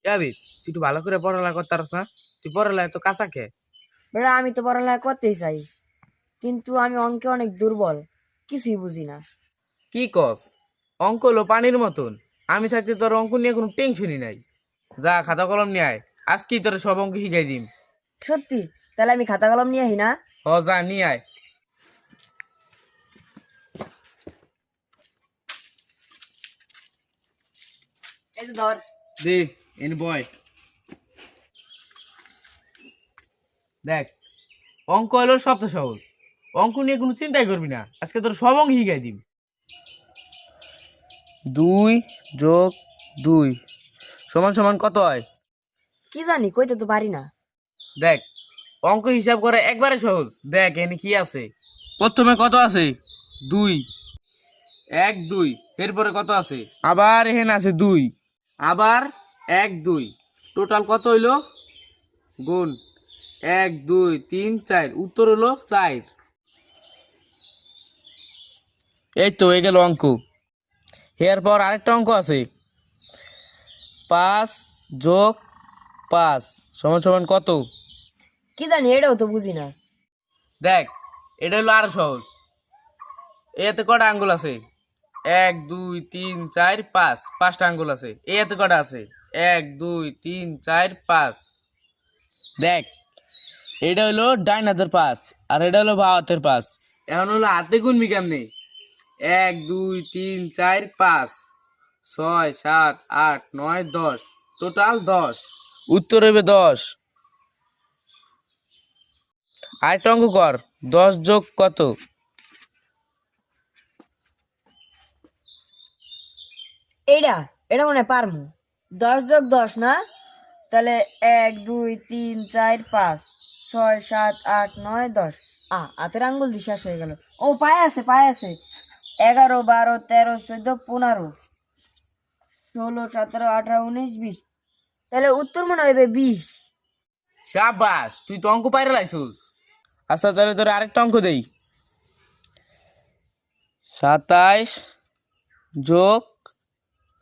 যাবি তুই একটু ভালো করে পড়ালেখা করতে পারস না? তুই পড়ালেখা তো কাঁচা খে। বেটা আমি তো পড়ালেখা করতেই চাই, কিন্তু আমি অঙ্কে অনেক দুর্বল, কিছুই বুঝি না। কি কস? অঙ্ক হলো পানির মতন। আমি থাকতে তোর অঙ্ক নিয়ে কোনো টেনশনই নাই। যা খাতা কলম নিয়ে আয়, আজকেই তোর সব অঙ্ক শিখাই দিম। সত্যি? তাহলে আমি খাতা কলম নিয়ে আহি না? হ যা নিয়ে আয়। এই যে ধর। দে এন বয়। দেখ, অঙ্ক হলো সবচেয়ে সহজ। অঙ্ক নিয়ে কোনো চিন্তাই করবি না, আজকে তোর সব অঙ্ক শিখাই দিম। 2 + 2 = কত হয়? কি জানি, কইতে তো পারি না। দেখ, অঙ্ক হিসাব করা একবারে সহজ। দেখ এখানে কি আছে। প্রথমে কত আছে? 2। 1 2। এরপরে কত আছে? আবার এখানে আছে 2। আবার 1 2। টোটাল কত হইলো? গুণ 1 2 3 4। উত্তর হলো 4। এই তো হয়ে গেল অঙ্ক। এরপর আরেকটা অঙ্ক আছে। 5 + 5 = কত? কি জানি, এটাও তো বুঝি না। দেখ, এটা হলো আরো সহজ। এতে কটা আঙ্গুল আছে? 1 2 3 4 5। 5টা আঙ্গুল আছে। এতে কটা আছে? 1 2 3 4 5। দেখ, এটা হলো ডাইন হাতের 5 আর এটা হলো বাম হাতের 5। এখন হলো হাতে গুনবি কেমনে? 1 2 3 4 5 6 7 8 9 10। টোটাল 10। উত্তর হবে 10। আরেকটা অঙ্ক কর। 10 যোগ কত? এইটা এটা মনে হয় পারমু। 10 যোগ 10 না? তাহলে 1 2 3 4 5 6 7 8 9 10। হাতের আঙ্গুল দিয়ে শেষ হয়ে গেল। ও পায়ে আছে, পায়ে আছে। 11 12 13 14 15 16 17 18 19 20। তাহলে উত্তর মনে হইবে 20। শাবাশ, তুই তো অঙ্ক পাইরা লাইছুস। আচ্ছা তাহলে তোর আরেকটা অঙ্ক দেই। 27 যোগ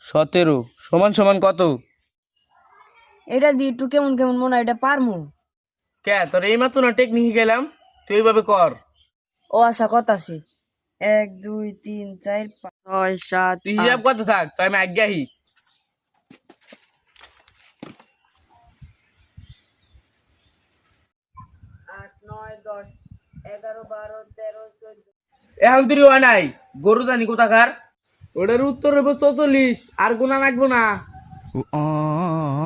17 = কত? এটা দিয়ে একটু কেমন কেমন মনে হয়, এটা পারমু। কে তোর এই মাত্র না টেকনিক গেলাম, তুই এইভাবে কর। ও আচ্ছা, কত আছে? 1 2 3 4 5 6 7 তুই হিসাব 8 করতে থাক, তো আমি আজ্ঞাহি। 8 9 10 11 12 13 14। এখন তুই হয় নাই, গরু জানি কোথাকার। ওটার উত্তর হইব 44, আর গুণা লাগবো না।